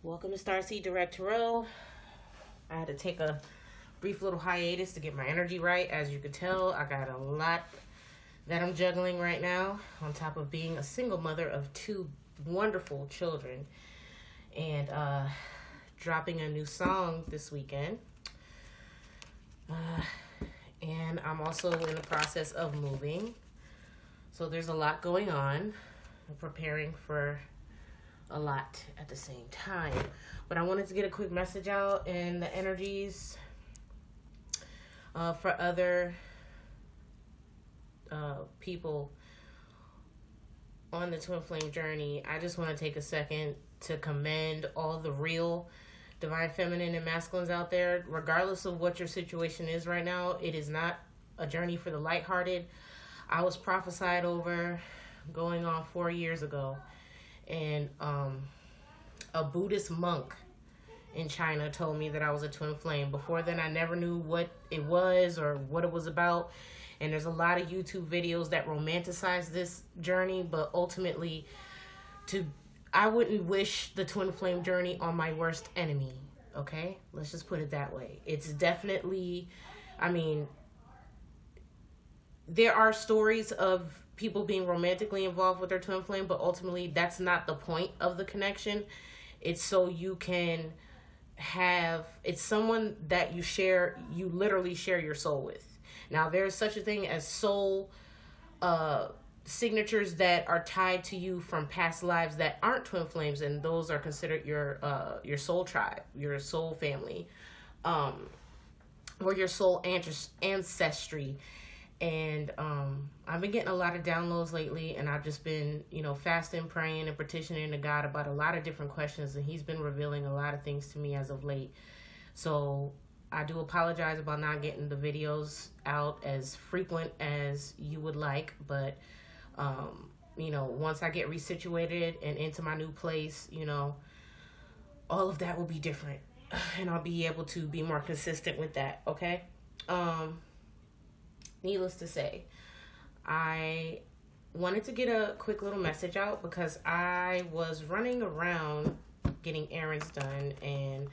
Welcome to Starseed Direct Tarot. I had to take a brief little hiatus to get my energy right. As you could tell, I got a lot that I'm juggling right now, on top of being a single mother of two wonderful children, and dropping a new song this weekend. And I'm also in the process of moving. So there's a lot going on. I'm preparing for a lot at the same time. But I wanted to get a quick message out and the energies for other people on the twin flame journey. I just want to take a second to commend all the real divine feminine and masculines out there. Regardless of what your situation is right now, it is not a journey for the lighthearted. I was prophesied over going on 4 years ago, and a Buddhist monk in China told me that I was a twin flame. Before then, I never knew what it was or what it was about. And there's a lot of YouTube videos that romanticize this journey, but ultimately, I wouldn't wish the twin flame journey on my worst enemy. Okay, let's just put it that way. It's definitely, there are stories of people being romantically involved with their twin flame, but ultimately that's not the point of the connection. It's so you can it's someone that you literally share your soul with. Now, there's such a thing as soul signatures that are tied to you from past lives that aren't twin flames, and those are considered your soul tribe, your soul family, or your soul ancestry. And I've been getting a lot of downloads lately, and I've just been, fasting, praying, and petitioning to God about a lot of different questions, and He's been revealing a lot of things to me as of late. So I do apologize about not getting the videos out as frequent as you would like, but once I get resituated and into my new place, all of that will be different, and I'll be able to be more consistent with that. Okay. Needless to say, I wanted to get a quick little message out because I was running around getting errands done, and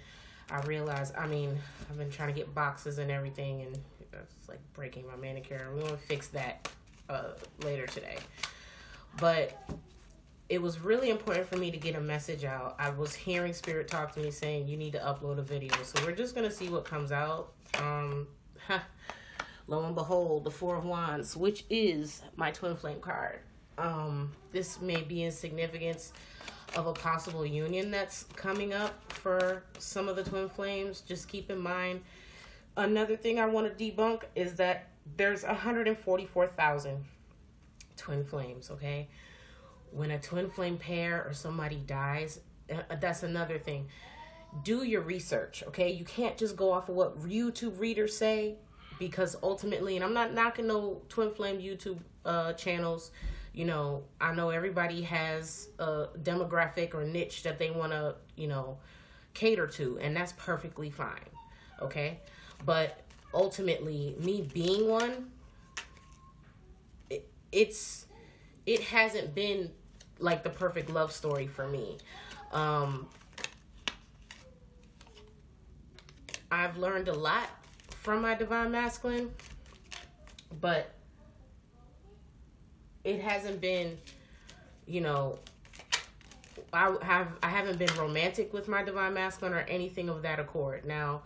I realized, I've been trying to get boxes and everything, and it's like breaking my manicure. I'm going to fix that later today. But it was really important for me to get a message out. I was hearing Spirit talk to me saying, you need to upload a video. So we're just going to see what comes out. Lo and behold, the Four of Wands, which is my twin flame card. This may be in significance of a possible union that's coming up for some of the twin flames. Just keep in mind, another thing I want to debunk is that there's 144,000 twin flames, okay? When a twin flame pair or somebody dies, that's another thing. Do your research, okay? You can't just go off of what YouTube readers say, because ultimately, and I'm not knocking no twin flame YouTube channels, I know everybody has a demographic or niche that they want to, cater to, and that's perfectly fine, okay? But ultimately, me being one, it hasn't been like the perfect love story for me. I've learned a lot from my divine masculine, but it hasn't been, I haven't been romantic with my divine masculine or anything of that accord. Now,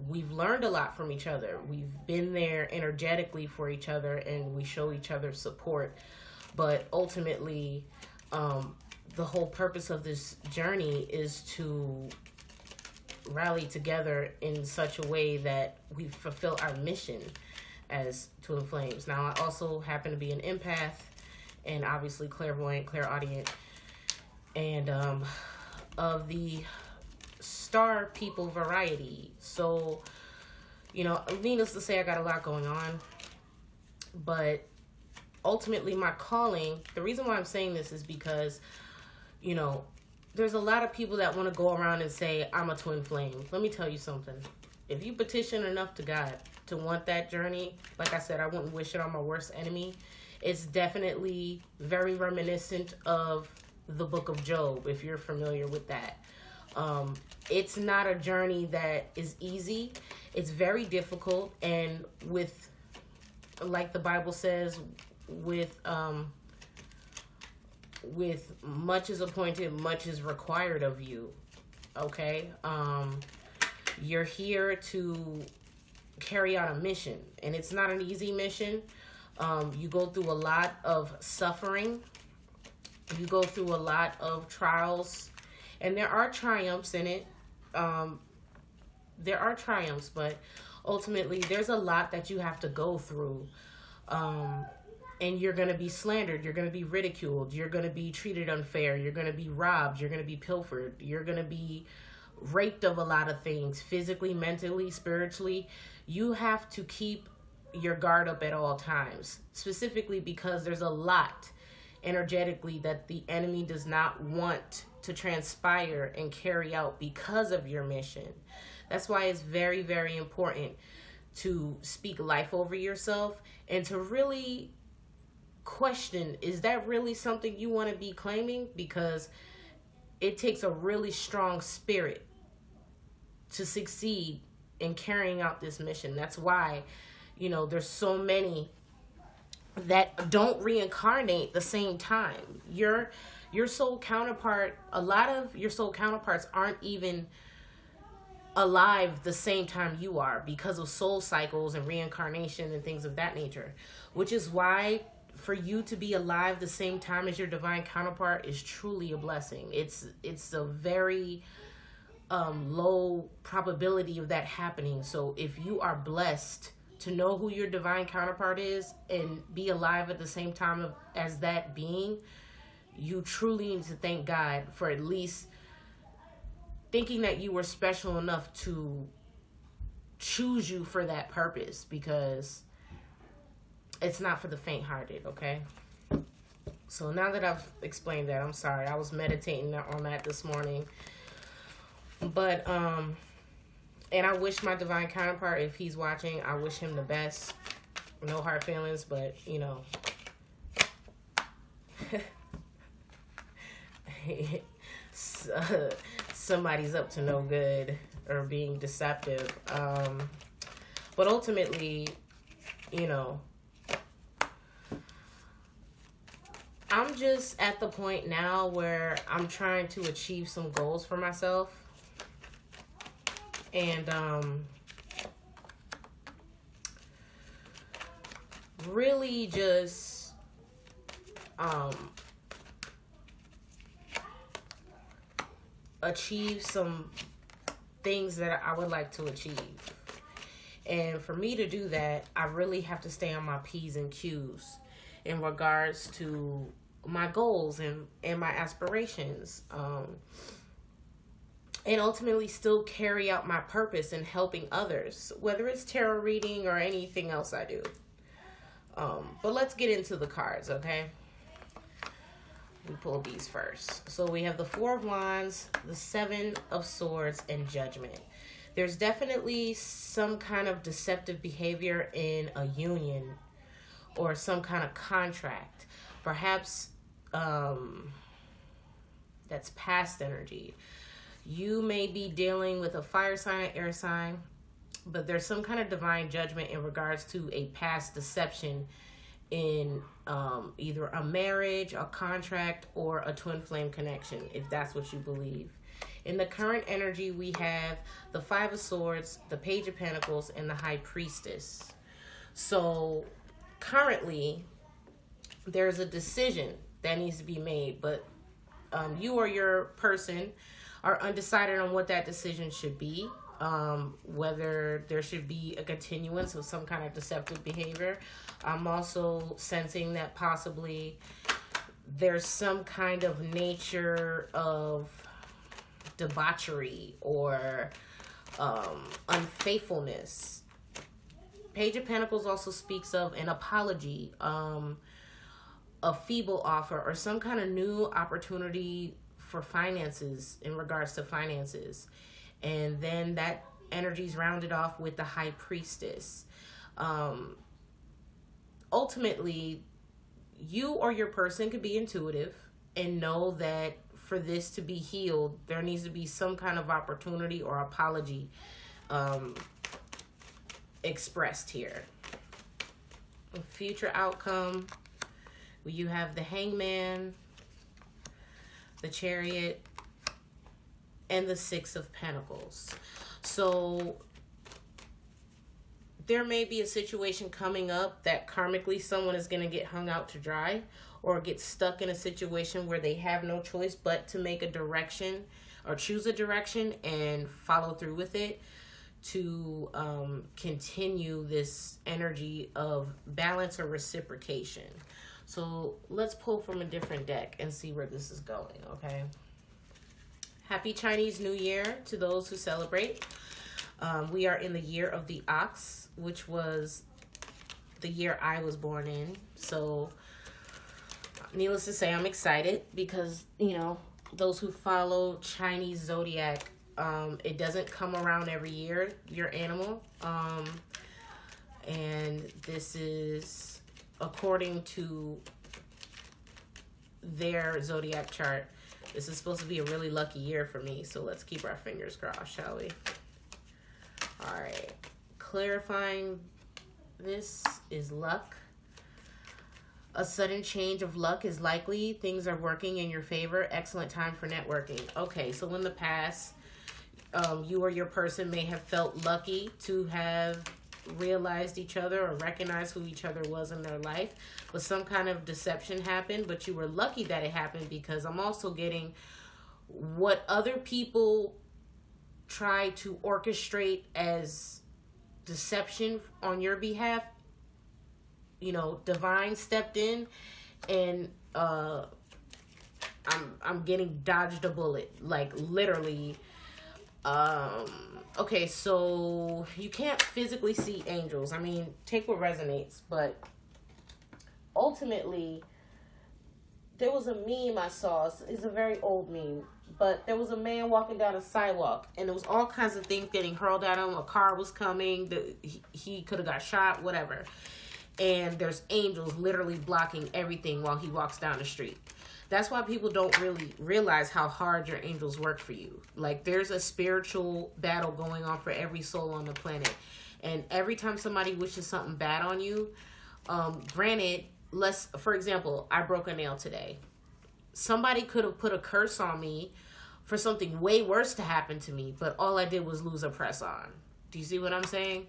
we've learned a lot from each other. We've been there energetically for each other, and we show each other support. But ultimately, the whole purpose of this journey is to rally together in such a way that we fulfill our mission as twin flames. Now, I also happen to be an empath and obviously clairvoyant, clairaudient, and of the star people variety. So, needless to say, I got a lot going on, but ultimately my calling, the reason why I'm saying this is because, there's a lot of people that want to go around and say, I'm a twin flame. Let me tell you something. If you petition enough to God to want that journey, like I said, I wouldn't wish it on my worst enemy. It's definitely very reminiscent of the book of Job, if you're familiar with that. It's not a journey that is easy. It's very difficult, and with, like the Bible says, with much is appointed, much is required of you. Okay? You're here to carry out a mission, and it's not an easy mission. You go through a lot of suffering. You go through a lot of trials, and there are triumphs in it. There are triumphs, but ultimately there's a lot that you have to go through. And you're going to be slandered. You're going to be ridiculed. You're going to be treated unfair. You're going to be robbed. You're going to be pilfered. You're going to be raped of a lot of things, physically, mentally, spiritually. You have to keep your guard up at all times, specifically because there's a lot energetically that the enemy does not want to transpire and carry out because of your mission. That's why it's very, very important to speak life over yourself and to really question, is that really something you want to be claiming? Because it takes a really strong spirit to succeed in carrying out this mission. That's why, there's so many that don't reincarnate the same time. Your soul counterpart, a lot of your soul counterparts aren't even alive the same time you are because of soul cycles and reincarnation and things of that nature, which is why for you to be alive the same time as your divine counterpart is truly a blessing. It's a very low probability of that happening. So if you are blessed to know who your divine counterpart is and be alive at the same time as that being, you truly need to thank God for at least thinking that you were special enough to choose you for that purpose, because it's not for the faint-hearted, okay? So now that I've explained that, I'm sorry. I was meditating on that this morning. But, and I wish my divine counterpart, if he's watching, I wish him the best. No hard feelings, but, somebody's up to no good or being deceptive. But ultimately, I'm just at the point now where I'm trying to achieve some goals for myself. And really just achieve some things that I would like to achieve. And for me to do that, I really have to stay on my P's and Q's in regards to my goals and my aspirations. And ultimately still carry out my purpose in helping others, whether it's tarot reading or anything else I do. But let's get into the cards, okay? We pull these first. So we have the Four of Wands, the Seven of Swords, and Judgment. There's definitely some kind of deceptive behavior in a union or some kind of contract. Perhaps that's past energy. You may be dealing with a fire sign, air sign, but there's some kind of divine judgment in regards to a past deception in either a marriage, a contract, or a twin flame connection, if that's what you believe. In the current energy, we have the Five of Swords, the Page of Pentacles, and the High Priestess. So currently, there's a decision that needs to be made, but you or your person are undecided on what that decision should be, whether there should be a continuance of some kind of deceptive behavior. I'm also sensing that possibly there's some kind of nature of debauchery or unfaithfulness. Page of Pentacles also speaks of an apology, a feeble offer, or some kind of new opportunity for finances, in regards to finances. And then that energy is rounded off with the High Priestess. Ultimately, you or your person could be intuitive and know that for this to be healed, there needs to be some kind of opportunity or apology expressed here. A future outcome, you have the Hangman, the Chariot, and the Six of Pentacles. So there may be a situation coming up that karmically someone is going to get hung out to dry, or get stuck in a situation where they have no choice but to make a direction or choose a direction and follow through with it to continue this energy of balance or reciprocation. So let's pull from a different deck and see where this is going, okay? Happy Chinese New Year to those who celebrate. We are in the year of the ox, which was the year I was born in. So needless to say, I'm excited because, you know, those who follow Chinese zodiac, it doesn't come around every year, your animal. And this is according to their zodiac chart. This is supposed to be a really lucky year for me. So let's keep our fingers crossed, shall we? All right. Clarifying this is luck. A sudden change of luck is likely. Things are working in your favor. Excellent time for networking. Okay, so in the past, you or your person may have felt lucky to have realized each other or recognized who each other was in their life, but some kind of deception happened, but you were lucky that it happened, because I'm also getting what other people try to orchestrate as deception on your behalf. You know, divine stepped in, and I'm getting dodged a bullet, like literally. Okay, so you can't physically see angels. I mean, take what resonates, but ultimately, there was a meme I saw. It's a very old meme, but there was a man walking down a sidewalk, and there was all kinds of things getting hurled at him. A car was coming. He could have got shot, whatever. And there's angels literally blocking everything while he walks down the street. That's why people don't really realize how hard your angels work for you. Like, there's a spiritual battle going on for every soul on the planet. And every time somebody wishes something bad on you, granted, for example, I broke a nail today. Somebody could have put a curse on me for something way worse to happen to me, but all I did was lose a press on. Do you see what I'm saying?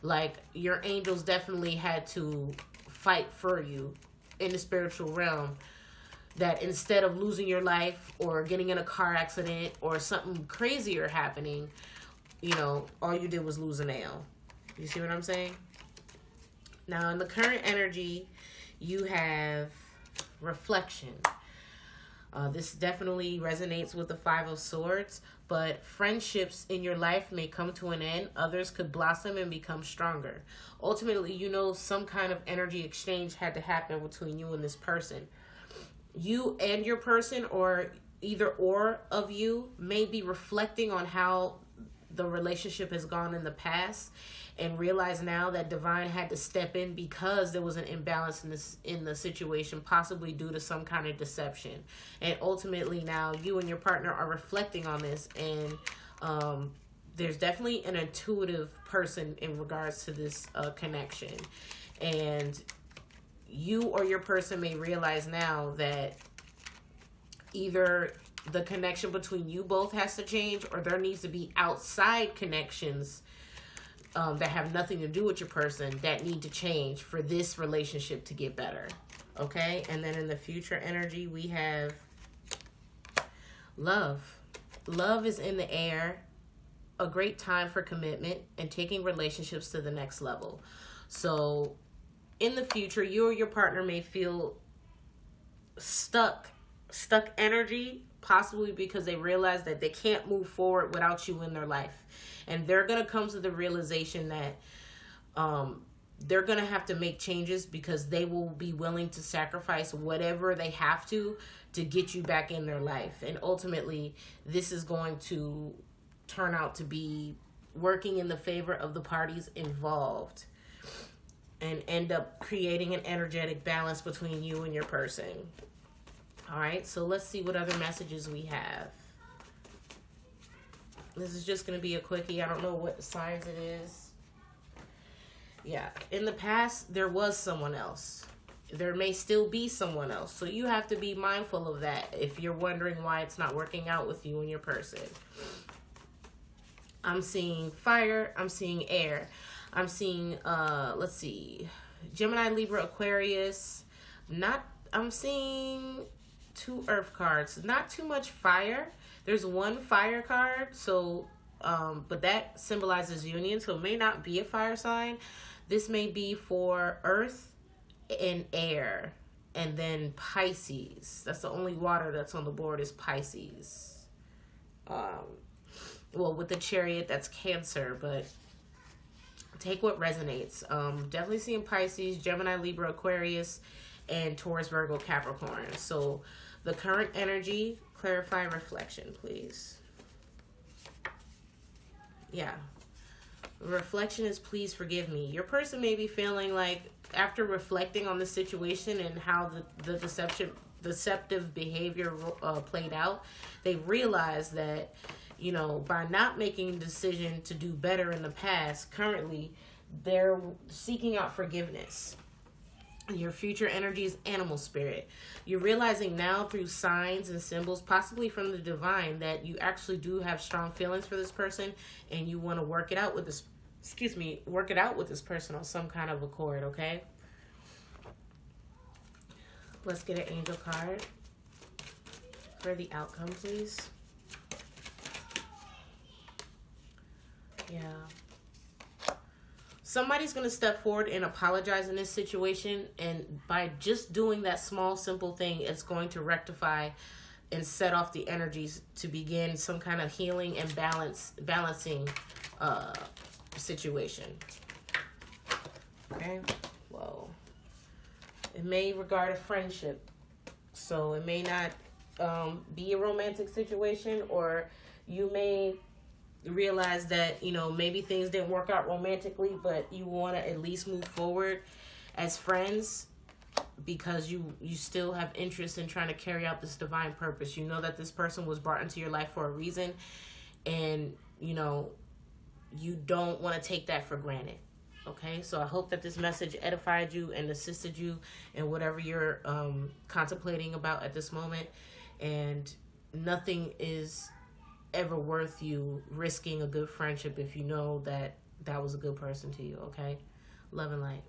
Like, your angels definitely had to fight for you in the spiritual realm, that instead of losing your life or getting in a car accident or something crazier happening, you know, all you did was lose a nail. You see what I'm saying? Now, in the current energy, you have reflection. This definitely resonates with the Five of Swords, but friendships in your life may come to an end. Others could blossom and become stronger. Ultimately, you know, some kind of energy exchange had to happen between you and this person. You and your person, or either or of you, may be reflecting on how the relationship has gone in the past and realize now that divine had to step in because there was an imbalance in the situation, possibly due to some kind of deception. And ultimately now you and your partner are reflecting on this, and there's definitely an intuitive person in regards to this connection. And you or your person may realize now that either the connection between you both has to change, or there needs to be outside connections that have nothing to do with your person that need to change for this relationship to get better. Okay? And then in the future energy, we have love. Love is in the air. A great time for commitment and taking relationships to the next level. So in the future, you or your partner may feel stuck energy, possibly because they realize that they can't move forward without you in their life. And they're going to come to the realization that they're going to have to make changes, because they will be willing to sacrifice whatever they have to get you back in their life. And ultimately, this is going to turn out to be working in the favor of the parties involved, and end up creating an energetic balance between you and your person. All right, so let's see what other messages we have. This is just going to be a quickie. I don't know what signs it is. Yeah, in the past, there was someone else. There may still be someone else. So you have to be mindful of that if you're wondering why it's not working out with you and your person. I'm seeing fire. I'm seeing air. I'm seeing, let's see, Gemini, Libra, Aquarius. I'm seeing 2 earth cards. Not too much fire. There's 1 fire card. So, but that symbolizes union. So it may not be a fire sign. This may be for earth and air. And then Pisces. That's the only water that's on the board is Pisces. Well, with the Chariot, that's Cancer, but take what resonates. Definitely seeing Pisces, Gemini, Libra, Aquarius, and Taurus, Virgo, Capricorn. So the current energy, clarify, reflection, please. Yeah. Reflection is please forgive me. Your person may be feeling like after reflecting on the situation and how the deceptive behavior played out, they realized that, you know, by not making a decision to do better in the past, currently they're seeking out forgiveness. Your future energy is animal spirit. You're realizing now through signs and symbols, possibly from the divine, that you actually do have strong feelings for this person and you want to work it out with this, work it out with this person on some kind of accord, okay? Let's get an angel card for the outcome, please. Yeah. Somebody's going to step forward and apologize in this situation. And by just doing that small, simple thing, it's going to rectify and set off the energies to begin some kind of healing and balancing situation. Okay. Whoa. It may regard a friendship. So it may not be a romantic situation, or you may realize that, you know, maybe things didn't work out romantically, but you want to at least move forward as friends because you still have interest in trying to carry out this divine purpose. You know that this person was brought into your life for a reason, and, you know, you don't want to take that for granted. Okay, so I hope that this message edified you and assisted you in whatever you're contemplating about at this moment. And nothing is ever worth you risking a good friendship if you know that that was a good person to you, okay? Love and light.